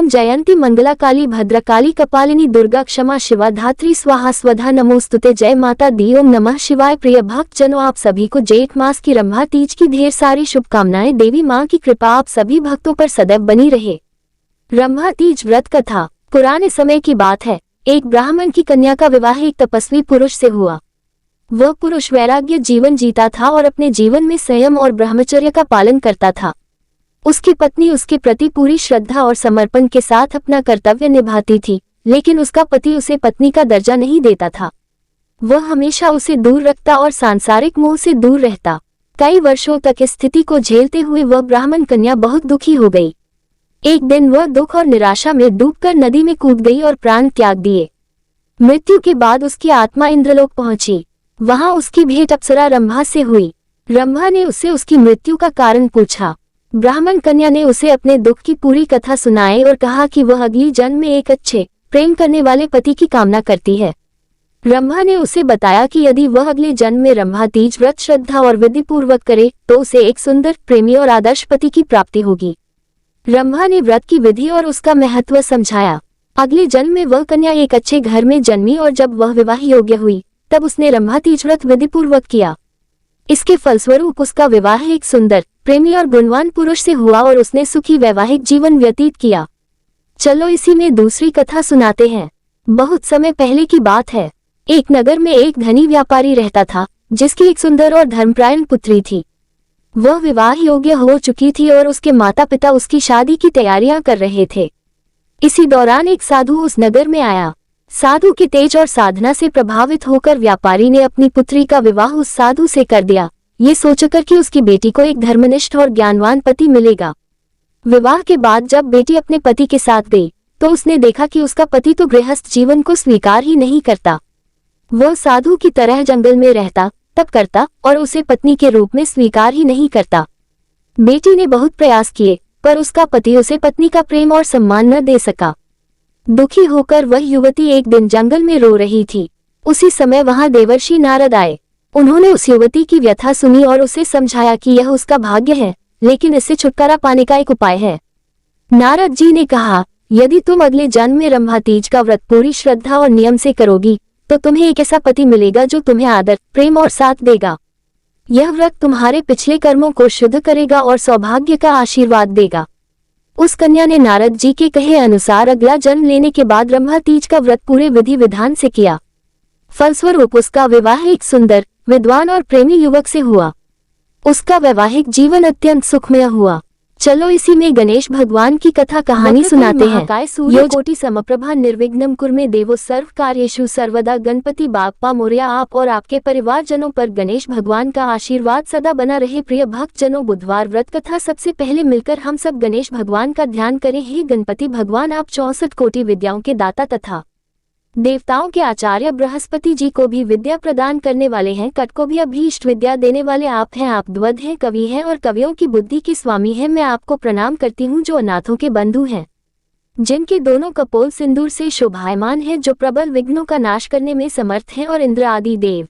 ओम जयंती मंगला काली भद्रकाली कपालिनी दुर्गा क्षमा शिवा धात्री स्वाहा स्वधा नमोस्तुते। जय माता दी। ओम नमः शिवाय। प्रिय भक्त जनों, आप सभी को जेठ मास की रंभा तीज की ढेर सारी शुभकामनाएं। देवी माँ की कृपा आप सभी भक्तों पर सदैव बनी रहे। रंभा तीज व्रत कथा। पुराने समय की बात है। एक ब्राह्मण की कन्या का विवाह एक तपस्वी पुरुष से हुआ। वह पुरुष वैराग्य जीवन जीता था और अपने जीवन में संयम और ब्रह्मचर्य का पालन करता था। उसकी पत्नी उसके प्रति पूरी श्रद्धा और समर्पण के साथ अपना कर्तव्य निभाती थी, लेकिन उसका पति उसे पत्नी का दर्जा नहीं देता था। वह हमेशा उसे दूर रखता और सांसारिक मोह से दूर रहता। कई वर्षों तक इस स्थिति को झेलते हुए वह ब्राह्मण कन्या बहुत दुखी हो गई। एक दिन वह दुख और निराशा में डूबकर नदी में कूद गई और प्राण त्याग दिए। मृत्यु के बाद उसकी आत्मा इंद्रलोक पहुंची। वहां उसकी भेंट अप्सरा रंभा से हुई। रंभा ने उससे उसकी मृत्यु का कारण पूछा। ब्राह्मण कन्या ने उसे अपने दुख की पूरी कथा सुनाई और कहा कि वह अगली जन्म में एक अच्छे प्रेम करने वाले पति की कामना करती है। रंभा ने उसे बताया कि यदि वह अगले जन्म में रंभा तीज व्रत श्रद्धा और विधि पूर्वक करे तो उसे एक सुंदर प्रेमी और आदर्श पति की प्राप्ति होगी। रंभा ने व्रत की विधि और उसका महत्व समझाया। अगले जन्म में वह कन्या एक अच्छे घर में जन्मी और जब वह विवाह योग्य हुई तब उसने रंभा तीज व्रत विधि पूर्वक किया। इसके फलस्वरूप उसका विवाह एक सुंदर प्रेमी और गुणवान पुरुष से हुआ और उसने सुखी वैवाहिक जीवन व्यतीत किया। चलो इसी में दूसरी कथा सुनाते हैं। बहुत समय पहले की बात है। एक नगर में एक धनी व्यापारी रहता था, जिसकी एक सुंदर और धर्मपरायण पुत्री थी। वह विवाह योग्य हो चुकी थी और उसके माता पिता उसकी शादी की तैयारियां कर रहे थे। इसी दौरान एक साधु उस नगर में आया। साधु के तेज और साधना से प्रभावित होकर व्यापारी ने अपनी पुत्री का विवाह उस साधु से कर दिया, ये सोचकर कि उसकी बेटी को एक धर्मनिष्ठ और ज्ञानवान पति मिलेगा। विवाह के बाद जब बेटी अपने पति के साथ गई तो उसने देखा कि उसका पति तो गृहस्थ जीवन को स्वीकार ही नहीं करता। वह साधु की तरह जंगल में रहता, तप करता और उसे पत्नी के रूप में स्वीकार ही नहीं करता। बेटी ने बहुत प्रयास किए पर उसका पति उसे पत्नी का प्रेम और सम्मान न दे सका। दुखी होकर वह युवती एक दिन जंगल में रो रही थी। उसी समय वहां देवर्षि नारद आए। उन्होंने उस युवती की व्यथा सुनी और उसे समझाया कि यह उसका भाग्य है, लेकिन इससे छुटकारा पाने का एक उपाय है। नारद जी ने कहा, यदि तुम अगले जन्म में रंभा तीज का व्रत पूरी श्रद्धा और नियम से करोगी तो तुम्हें एक ऐसा पति मिलेगा जो तुम्हें आदर, प्रेम और साथ देगा। यह व्रत तुम्हारे पिछले कर्मों को शुद्ध करेगा और सौभाग्य का आशीर्वाद देगा। उस कन्या ने नारद जी के कहे अनुसार अगला जन्म लेने के बाद रंभा तीज का व्रत पूरे विधि विधान से किया। फलस्वरूप उसका विवाह एक सुंदर, विद्वान और प्रेमी युवक से हुआ। उसका वैवाहिक जीवन अत्यंत सुखमय हुआ। चलो इसी में गणेश भगवान की कथा कहानी सुनाते हैं। सूर्य कोटि समप्रभा निर्विघ्नं कुरु देवो सर्व कार्येषु सर्वदा। गणपति बाप्पा मोरया। आप और आपके परिवारजनों पर गणेश भगवान का आशीर्वाद सदा बना रहे। प्रिय भक्त जनों, बुधवार व्रत कथा। सबसे पहले मिलकर हम सब गणेश भगवान का ध्यान करें। हे गणपति भगवान, आप 64 कोटि विद्याओं के दाता तथा देवताओं के आचार्य बृहस्पति जी को भी विद्या प्रदान करने वाले हैं। कट को भी अभीष्ट विद्या देने वाले आप हैं। आप द्वद हैं, कवि हैं और कवियों की बुद्धि के स्वामी हैं। मैं आपको प्रणाम करती हूँ जो अनाथों के बंधु हैं, जिनके दोनों कपोल सिंदूर से शोभायमान हैं, जो प्रबल विघ्नों का नाश करने में समर्थ हैं और इंद्र आदि देव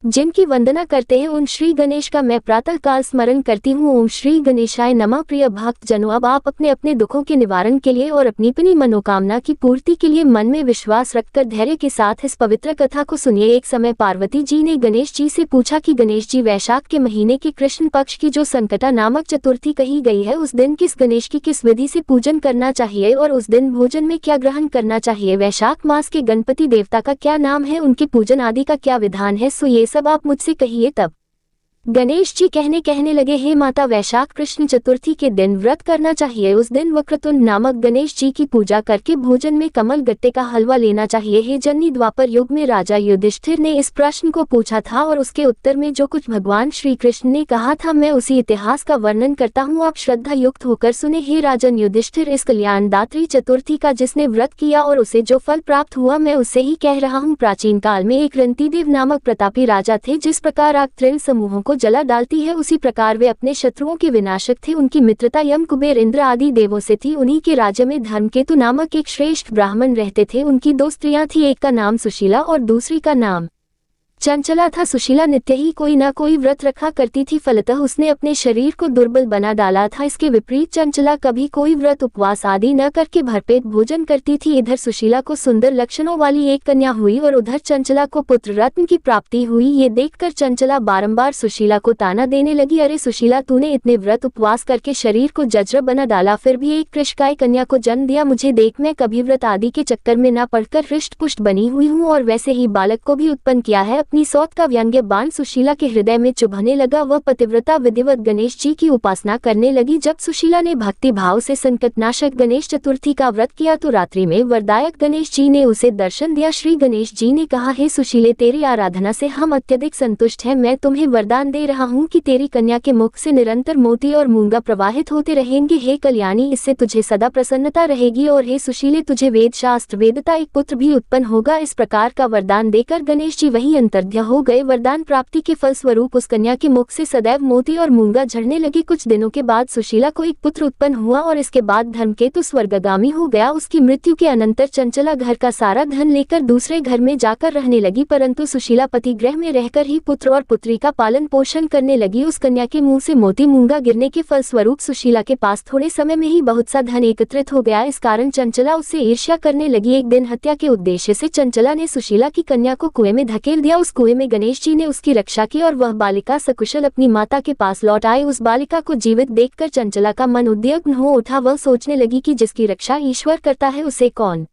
जिनकी वंदना करते हैं, उन श्री गणेश का मैं प्रातः काल स्मरण करती हूँ। ओम श्री गणेशाय नमः। प्रिय भक्त जनों, अब आप अपने अपने दुखों के निवारण के लिए और अपनी अपनी मनोकामना की पूर्ति के लिए मन में विश्वास रखकर धैर्य के साथ इस पवित्र कथा को सुनिए। एक समय पार्वती जी ने गणेश जी से पूछा कि गणेश जी, वैशाख के महीने के कृष्ण पक्ष की जो संकटा नामक चतुर्थी कही गई है, उस दिन किस गणेश की किस विधि से पूजन करना चाहिए और उस दिन भोजन में क्या ग्रहण करना चाहिए? वैशाख मास के गणपति देवता का क्या नाम है? उनके पूजन आदि का क्या विधान है? सो ये सब आप मुझसे कहिए। तब गणेश जी कहने लगे, हे माता, वैशाख कृष्ण चतुर्थी के दिन व्रत करना चाहिए। उस दिन वक्रतुंड नामक गणेश जी की पूजा करके भोजन में कमल गट्टे का हलवा लेना चाहिए। हे जननी, द्वापर युग में राजा युधिष्ठिर ने इस प्रश्न को पूछा था और उसके उत्तर में जो कुछ भगवान श्री कृष्ण ने कहा था, मैं उसी इतिहास का वर्णन करता हूँ। आप श्रद्धा युक्त होकर सुने। हे राजन युधिष्ठिर, इस कल्याणदात्री चतुर्थी का जिसने व्रत किया और उसे जो फल प्राप्त हुआ, मैं उससे ही कह रहा हूँ। प्राचीन काल में एक रंतिदेव नामक प्रतापी राजा थे। जिस प्रकार आग तृण समूहों को जला डालती है, उसी प्रकार वे अपने शत्रुओं के विनाशक थे। उनकी मित्रता यम, कुबेर, इंद्र आदि देवों से थी। उन्हीं के राज्य में धर्मकेतु नामक एक श्रेष्ठ ब्राह्मण रहते थे। उनकी 2 स्त्रियां थी, एक का नाम सुशीला और दूसरी का नाम चंचला था सुशीला नित्य ही कोई ना कोई व्रत रखा करती थी, फलतः उसने अपने शरीर को दुर्बल बना डाला था। इसके विपरीत चंचला कभी कोई व्रत उपवास आदि न करके भरपेट भोजन करती थी। इधर सुशीला को सुंदर लक्षणों वाली एक कन्या हुई और उधर चंचला को पुत्र रत्न की प्राप्ति हुई। ये देखकर चंचला बारंबार सुशीला को ताना देने लगी, अरे सुशीला, तूने इतने व्रत उपवास करके शरीर को जर्जर बना डाला, फिर भी एक कृशकाय कन्या को जन्म दिया। मुझे देख, मैं कभी व्रत आदि के चक्कर में न पड़कर हृष्ट पुष्ट बनी हुई हूँ और वैसे ही बालक को भी उत्पन्न किया है। अपनी सौत का व्यंग्य बाण सुशीला के हृदय में चुभने लगा। वह पतिव्रता विधिवत गणेश जी की उपासना करने लगी। जब सुशीला ने भक्ति भाव से संकटनाशक गणेश चतुर्थी का व्रत किया तो रात्रि में वरदायक गणेश जी ने उसे दर्शन दिया। श्री गणेश जी ने कहा, हे सुशीले, तेरी आराधना से हम अत्यधिक संतुष्ट हैं। मैं तुम्हें वरदान दे रहा हूँ कि तेरी कन्या के मुख से निरंतर मोती और मूंगा प्रवाहित होते रहेंगे। हे कल्याणी, इससे तुझे सदा प्रसन्नता रहेगी और हे सुशीले, तुझे वेद शास्त्र वेदता एक पुत्र भी उत्पन्न होगा। इस प्रकार का वरदान देकर गणेश जी वहीं अंतर्ध्य हो गए। वरदान प्राप्ति के फलस्वरूप उस कन्या के मुख से सदैव मोती और मूंगा झड़ने लगे। कुछ दिनों के बाद सुशीला को एक पुत्र उत्पन्न हुआ और इसके बाद धर्मकेतु स्वर्गगामी हो गया। उसकी मृत्यु के अनंतर चंचला घर का सारा धन लेकर दूसरे घर में जाकर रहने लगी, परंतु सुशीला पति गृह में रहकर ही पुत्र और पुत्री का पालन पोषण करने लगी। उस कन्या के मुंह से मोती मूंगा गिरने के फलस्वरूप सुशीला के पास थोड़े समय में ही बहुत सा धन एकत्रित हो गया। इस कारण चंचला उससे ईर्ष्या करने लगी। एक दिन हत्या के उद्देश्य से चंचला ने सुशीला की कन्या को कुएं में धकेल दिया। उस कुएं में गणेश जी ने उसकी रक्षा की और वह बालिका सकुशल अपनी माता के पास लौट आई। उस बालिका को जीवित देखकर चंचला का मन उद्विग्न हो उठा। वह सोचने लगी कि जिसकी रक्षा ईश्वर करता है उसे कौन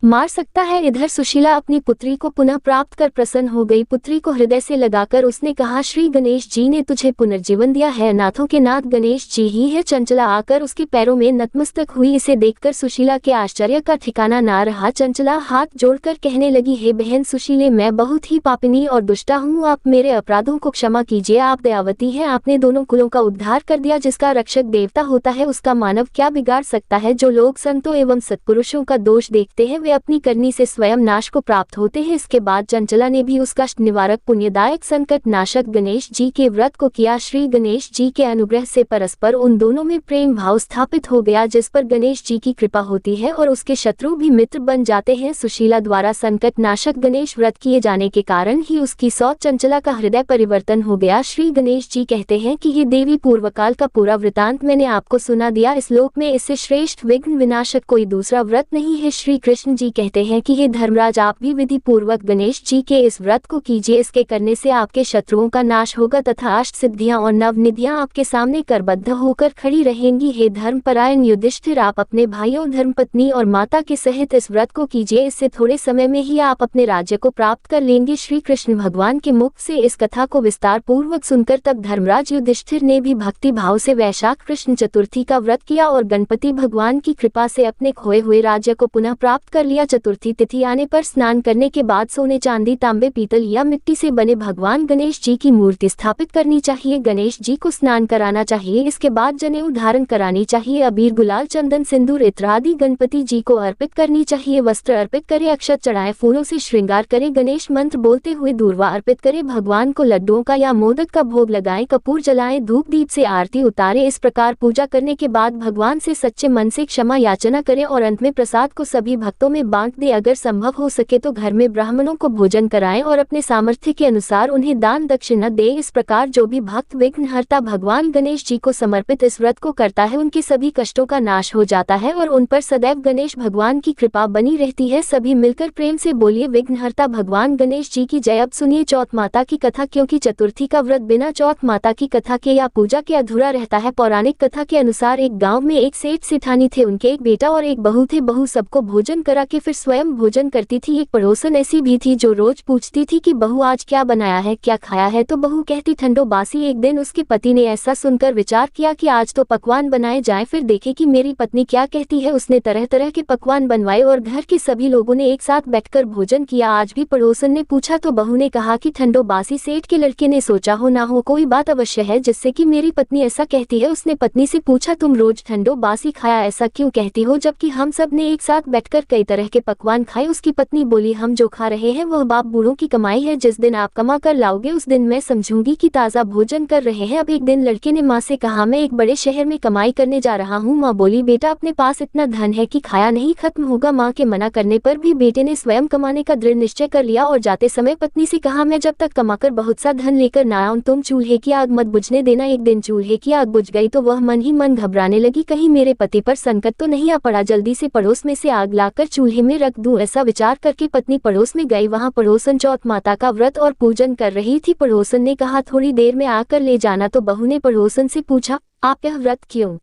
मार सकता है। इधर सुशीला अपनी पुत्री को पुनः प्राप्त कर प्रसन्न हो गई। पुत्री को हृदय से लगाकर उसने कहा, श्री गणेश जी ने तुझे पुनर्जीवन दिया है, नाथों के नाथ गणेश जी ही है। चंचला आकर उसके पैरों में नतमस्तक हुई। इसे देखकर सुशीला के आश्चर्य का ठिकाना ना रहा। चंचला हाथ जोड़कर कहने लगी, हे बहन सुशीले, मैं बहुत ही पापिनी और दुष्टा हूँ, आप मेरे अपराधों को क्षमा कीजिए। आप दयावती हैं, आपने दोनों कुलों का उद्धार कर दिया। जिसका रक्षक देवता होता है उसका मानव क्या बिगाड़ सकता है। जो लोग संतों एवं सत्पुरुषों का दोष देखते हैं वे अपनी करनी से स्वयं नाश को प्राप्त होते हैं। इसके बाद चंचला ने भी उस कष्ट निवारक पुण्यदायक संकट नाशक गणेश जी के व्रत को किया। श्री गणेश जी के अनुग्रह से परस्पर उन दोनों में प्रेम भाव स्थापित हो गया, जिस पर गणेश जी की कृपा होती है और उसके शत्रु भी मित्र बन जाते हैं। सुशीला द्वारा संकट नाशक गणेश व्रत किए जाने के कारण ही उसकी सौत चंचला का हृदय परिवर्तन हो गया। श्री गणेश जी कहते हैं कि ये देवी, पूर्वकाल का पूरा वृतांत मैंने आपको सुना दिया। इस लोक में इससे श्रेष्ठ विघ्न विनाशक कोई दूसरा व्रत नहीं है। श्री कृष्ण जी कहते हैं कि हे धर्मराज, आप भी विधि पूर्वक गणेश जी के इस व्रत को कीजिए। इसके करने से आपके शत्रुओं का नाश होगा तथा अष्ट सिद्धियां और नव निधियां आपके सामने करबद्ध होकर खड़ी रहेंगी। हे धर्मपरायण युधिष्ठिर, आप अपने भाइयों, धर्मपत्नी और माता के सहित इस व्रत को कीजिए। इससे थोड़े समय में ही आप अपने राज्य को प्राप्त कर लेंगे। श्री कृष्ण भगवान के मुख से इस कथा को विस्तार पूर्वक सुनकर तब धर्मराज युधिष्ठिर ने भी भक्ति भाव से वैशाख कृष्ण चतुर्थी का व्रत किया और गणपति भगवान की कृपा से अपने खोए हुए राज्य को पुनः प्राप्त कर लिया। चतुर्थी तिथि आने पर स्नान करने के बाद सोने, चांदी, तांबे, पीतल या मिट्टी से बने भगवान गणेश जी की मूर्ति स्थापित करनी चाहिए। गणेश जी को स्नान कराना चाहिए। इसके बाद जनेऊ धारण करानी चाहिए। अबीर, गुलाल, चंदन, सिंदूर इत्र आदि गणपति जी को अर्पित करनी चाहिए। वस्त्र अर्पित करे, अक्षत चढ़ाए, फूलों से श्रृंगार करे, गणेश मंत्र बोलते हुए दूर्वा अर्पित करे, भगवान को लड्डुओं का या मोदक का भोग लगाए, कपूर जलाएं, धूप दीप से आरती उतारे। इस प्रकार पूजा करने के बाद भगवान से सच्चे मन से क्षमा याचना करे और अंत में प्रसाद को सभी भक्तों में बांट दे। अगर संभव हो सके तो घर में ब्राह्मणों को भोजन कराएं और अपने सामर्थ्य के अनुसार उन्हें दान दक्षिणा दे। इस प्रकार जो भी भक्त विघ्नहर्ता भगवान गणेश जी को समर्पित इस व्रत को करता है उनके सभी कष्टों का नाश हो जाता है और उन पर सदैव गणेश भगवान की कृपा बनी रहती है। सभी मिलकर प्रेम से बोलिए, विघ्नहर्ता भगवान गणेश जी की जय। अब सुनिए चौथ माता की कथा, क्योंकि चतुर्थी का व्रत बिना चौथ माता की कथा के या पूजा के अधूरा रहता है। पौराणिक कथा के अनुसार एक गाँव में एक सेठ सेठानी थे। उनके एक बेटा और एक बहू थे। बहू सबको भोजन करा के फिर स्वयं भोजन करती थी। एक पड़ोसन ऐसी भी थी जो रोज पूछती थी कि बहू आज क्या बनाया है, क्या खाया है, तो बहू कहती ठंडो बासी। एक दिन उसके पति ने ऐसा सुनकर विचार किया कि आज तो पकवान बनाए जाएं, फिर देखे कि मेरी पत्नी क्या कहती है। उसने तरह तरह के पकवान बनवाए और घर के सभी लोगों ने एक साथ बैठकर भोजन किया। आज भी पड़ोसन ने पूछा तो बहू ने कहा कि ठंडो बासी, सेठ के लड़के ने सोचा हो ना हो कोई बात अवश्य है जिससे कि मेरी पत्नी ऐसा कहती है। उसने पत्नी से पूछा, तुम रोज ठंडो बासी खाया ऐसा क्यों कहती हो, जबकि हम सब ने एक साथ बैठकर कई तरह तरह के पकवान खाए। उसकी पत्नी बोली, हम जो खा रहे हैं वह बाप बूढ़ों की कमाई है, जिस दिन आप कमा कर लाओगे उस दिन मैं समझूंगी कि ताज़ा भोजन कर रहे हैं। अब एक दिन लड़के ने माँ से कहा, मैं एक बड़े शहर में कमाई करने जा रहा हूँ। माँ बोली, बेटा अपने पास इतना धन है कि खाया नहीं खत्म होगा। माँ के मना करने पर भी बेटे ने स्वयं कमाने का दृढ़ निश्चय कर लिया और जाते समय पत्नी से कहा, मैं जब तक कमाकर बहुत सा धन लेकर न आऊं तुम चूल्हे की आग मत बुझने देना। एक दिन चूल्हे की आग बुझ गई तो वह मन ही मन घबराने लगी, कहीं मेरे पति पर संकट तो नहीं आ पड़ा। जल्दी से पड़ोस में से आग लाकर चूल्हे में रख दूं, ऐसा विचार करके पत्नी पड़ोस में गई। वहां पड़ोसन चौथ माता का व्रत और पूजन कर रही थी। पड़ोसन ने कहा, थोड़ी देर में आकर ले जाना। तो बहू ने पड़ोसन से पूछा, आप यह व्रत क्यों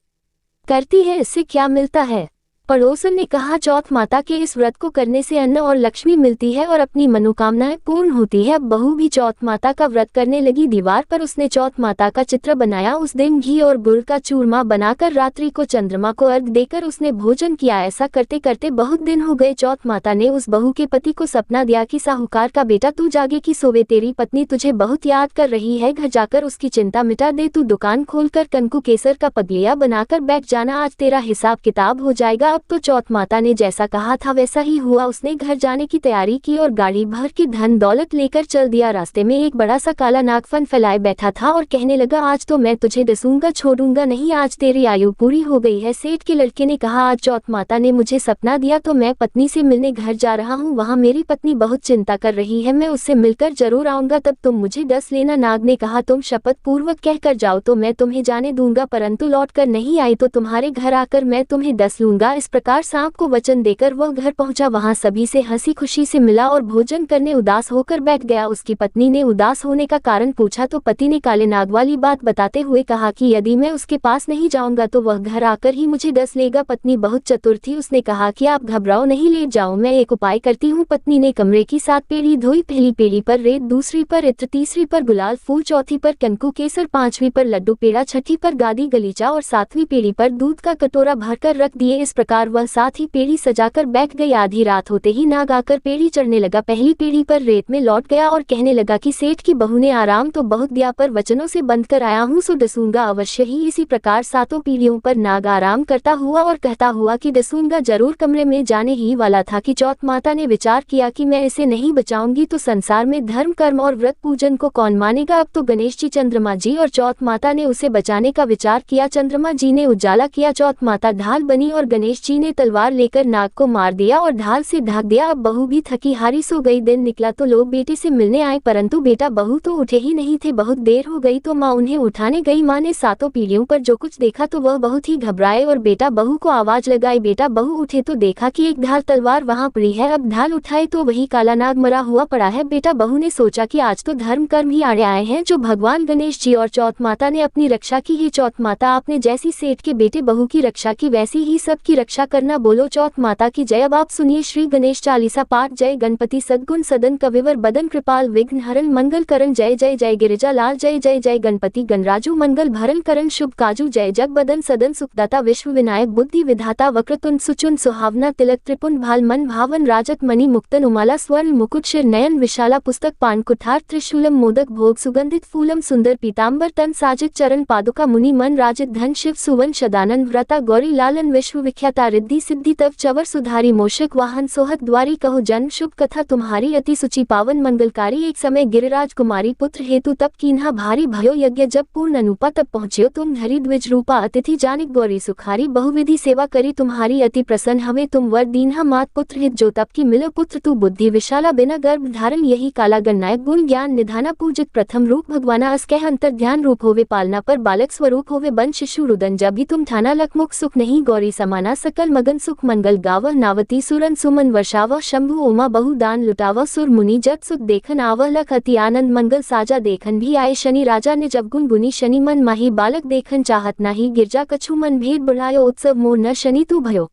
करती है, इससे क्या मिलता है? पड़ोसन ने कहा, चौथ माता के इस व्रत को करने से अन्न और लक्ष्मी मिलती है और अपनी मनोकामनाएं पूर्ण होती है। अब बहू भी चौथ माता का व्रत करने लगी। दीवार पर उसने चौथ माता का चित्र बनाया। उस दिन घी और गुड़ का चूरमा बनाकर रात्रि को चंद्रमा को अर्घ देकर उसने भोजन किया। ऐसा करते करते बहुत दिन हो गए। चौथ माता ने उस बहू के पति को सपना दिया कि साहूकार का बेटा तू जागे कि सोवे, तेरी पत्नी तुझे बहुत याद कर रही है, घर जाकर उसकी चिंता मिटा दे। तू दुकान खोलकर कंकु केसर का पगलिया बनाकर बैठ जाना, आज तेरा हिसाब किताब हो जाएगा। अब तो चौथ माता ने जैसा कहा था वैसा ही हुआ। उसने घर जाने की तैयारी की और गाड़ी भर के धन दौलत लेकर चल दिया। रास्ते में एक बड़ा सा काला नाग फन फैलाए बैठा था और कहने लगा, आज तो मैं तुझे डसूंगा, छोड़ूंगा नहीं, आज तेरी आयु पूरी हो गई है। सेठ के लड़के ने कहा, आज चौथ माता ने मुझे सपना दिया तो मैं पत्नी से मिलने घर जा रहा हूँ। वहाँ मेरी पत्नी बहुत चिंता कर रही है, मैं उससे मिलकर जरूर आऊंगा, तब तुम मुझे डस लेना। नाग ने कहा, तुम शपथ पूर्वक कहकर जाओ तो मैं तुम्हें जाने दूंगा, परंतु लौट कर नहीं आई तो तुम्हारे घर आकर मैं तुम्हें डस लूंगा। इस प्रकार सांप को वचन देकर वह घर पहुंचा। वहां सभी से हंसी खुशी से मिला और भोजन करने उदास होकर बैठ गया। उसकी पत्नी ने उदास होने का कारण पूछा तो पति ने काले नाग वाली बात बताते हुए कहा कि यदि मैं उसके पास नहीं जाऊंगा तो वह घर आकर ही मुझे डस लेगा। पत्नी बहुत चतुर थी, उसने कहा कि आप घबराओ नहीं, लेट जाओ, मैं एक उपाय करती हूँ। पत्नी ने कमरे की 7 पेड़ी धोई, पहली पेड़ी पर रेत, दूसरी पर इत्र, तीसरी पर गुलाल फूल, चौथी पर कंकु केसर, 5वीं पर लड्डू पेड़ा, छठी पर गादी गलीचा और 7वीं पेड़ी पर दूध का कटोरा भरकर रख दिए। इस प्रकार वह 7 ही पेड़ी सजाकर बैठ गई। आधी रात होते ही नाग आकर पेड़ी चढ़ने लगा। पहली पेड़ी पर रेत में लौट गया और कहने लगा कि सेठ की बहू ने आराम तो बहुत दिया पर वचनों से बंद कर आया हूँ, सो डसूंगा अवश्य ही। इसी प्रकार 7 पीढ़ियों पर नाग आराम करता हुआ और कहता हुआ कि डसूंगा जरूर कमरे में जाने ही वाला था कि चौथ माता ने विचार किया कि मैं इसे नहीं बचाऊंगी तो संसार में धर्म कर्म और व्रत पूजन को कौन मानेगा। अब तो गणेश जी, चंद्रमा जी और चौथ माता ने उसे बचाने का विचार किया। चंद्रमा जी ने उजाला किया, चौथ माता ढाल बनी और गणेश जी ने तलवार लेकर नाग को मार दिया और ढाल से ढक दिया। अब बहू भी थकी हारी सो गई। दिन निकला तो लोग बेटे से मिलने आए परंतु बेटा बहू तो उठे ही नहीं थे। बहुत देर हो गई तो माँ उन्हें उठाने गई। माँ ने 7 पीढ़ियों पर जो कुछ देखा तो वह बहुत ही घबराए और बेटा बहू को आवाज लगाई। बेटा बहू उठे तो देखा कि एक ढाल तलवार वहाँ पड़ी है। अब ढाल उठाए तो वही काला नाग मरा हुआ पड़ा है। बेटा बहू ने सोचा कि आज तो धर्म कर्म ही आड़े आए हैं जो भगवान गणेश जी और चौथ माता ने अपनी रक्षा की है। चौथ माता, आपने जैसी सेठ के बेटे बहू की रक्षा की वैसी ही सबकी रक्षा करना। बोलो चौथ माता की जय। अब आप सुनिए श्री गणेश चालीसा पाठ। जय गणपति सद्गुण सदन कविवर बदन कृपाल विघ्न हरण मंगल करण, जय जय जय गिरिजा लाल, जय जय जय गणपति गणराजू मंगल भरण करण शुभ काजू, जय जग बदन सदन सुखदाता विश्व विनायक बुद्धि विधाता वक्रतुंड सुचुन सुहावना तिलक त्रिपुन भाल मन भावन राजत मणि मुक्तन उमाला स्वर्ण मुकुट शिर नयन विशाला पुस्तक पान कुठार त्रिशूलम मोदक भोग सुगंधित फूलम सुंदर पीताम्बर तन साजित चरण पादुका मुनि मन राजित धन शिव सुवन शदानंद व्रता गौरी लालन विश्व विख्याता रिद्धि सिद्धि तव चवर सुधारी मोषक वाहन सोहत द्वारी कहो जन्म शुभ कथा तुम्हारी अति सुचि पावन मंगलकारी। एक समय गिरिराज कुमारी पुत्र हेतु तप कीन्हा भारी भयो यज्ञ जब पूर्ण अनुपा तब पहुँच्यो तुम धरी द्विज रूपा अतिथि जानिक गौरी सुखारी बहुविधि सेवा करी तुम्हारी अति प्रसन्न हवे तुम वर दीन्हा मात पुत्र हित जो तप की मिलो पुत्र तू बुद्धि विशाला बिना गर्भ धारण यही काला गणनायक गुण ज्ञान निधाना पूजित प्रथम रूप भगवाना अस कह अंतर ध्यान रूप होवे पालना पर बालक स्वरूप होवे बन शिशु रुदन जब भी तुम ठाना लखमुख सुख नहीं गौरी समाना सकल मगन सुख मंगल गावह नावती सुरन सुमन वर्षावह शंभु उमा बहु दान लुटावह सुर मुनि जत सुख देखन आवह लख अति आनंद मंगल साजा देखन भी आए शनि राजा ने जब गुण गुनी शनि मन माही बालक देखन चाहत नाही गिरजा कछु मन भेद बढ़ायो उत्सव मोर न शनि तू भयो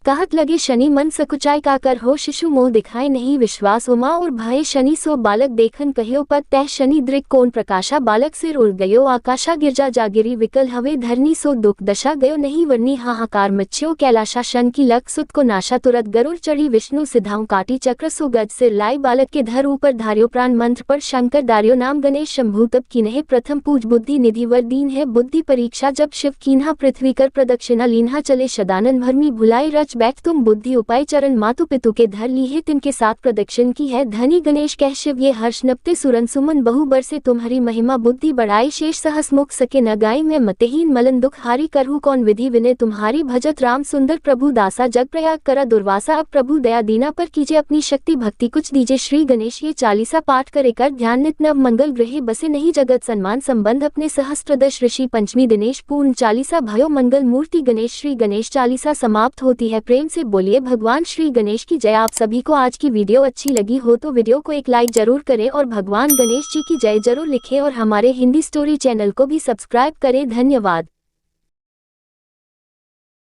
कहत लगे शनि मन सकुचाय का कर हो शिशु मोह दिखाए नहीं विश्वास उमा और भय शनि सो बालक देखन कहियो पद तह शनि दृक कौन प्रकाशा बालक सिर उड़ गयो आकाशा गिरजा जागिरी विकल हवे धरनी सो दुख दशा गयो नहीं वर्णी हाहाकार मच्छ्यो कैलाशा शन की लक सुत को नाशा तुरत गरुड़ चढ़ी विष्णु सिद्धाऊं काटी चक्र सो गज सिर लाई बालक के धर ऊपर धारियो प्राण मंत्र पर शंकर दारियो नाम गणेश शंभु तब कीन्हे प्रथम पूज बुद्धि निधि वर दीन है बुद्धि परीक्षा जब शिव कीन्हा पृथ्वी कर प्रदक्षिणा लीन्हा चले शदानन भरमी भुलाई रच बैठ तुम बुद्धि उपाय चरण मातु पितु के धर ली है तिनके साथ प्रदक्षिण की है धनी गणेश कह शिव ये हर्ष नपते सुरन सुमन बहु बरसे तुम्हारी महिमा बुद्धि बढ़ाई शेष सहस मुख सके न गाय मैं मतहीन मलन दुख हारी करहु कौन विधि विनय तुम्हारी भजत राम सुंदर प्रभु दासा जग प्रयाग करा दुर्वासा अब प्रभु दया दीना पर कीजिए अपनी शक्ति भक्ति कुछ दीजिए श्री गणेश ये चालीसा पाठ करे कर ध्यान नित नव मंगल ग्रहे बसे नहीं जगत सन्मान संबंध अपने सहस्त्रदश ऋषि पंचमी दिनेश पूर्ण चालीसा भयो मंगल मूर्ति गणेश श्री गणेश चालीसा समाप्त होती है। प्रेम से बोलिए भगवान श्री गणेश की जय। आप सभी को आज की वीडियो अच्छी लगी हो तो वीडियो को एक लाइक जरूर करें और भगवान गणेश जी की जय जरूर लिखें और हमारे हिंदी स्टोरी चैनल को भी सब्सक्राइब करें। धन्यवाद।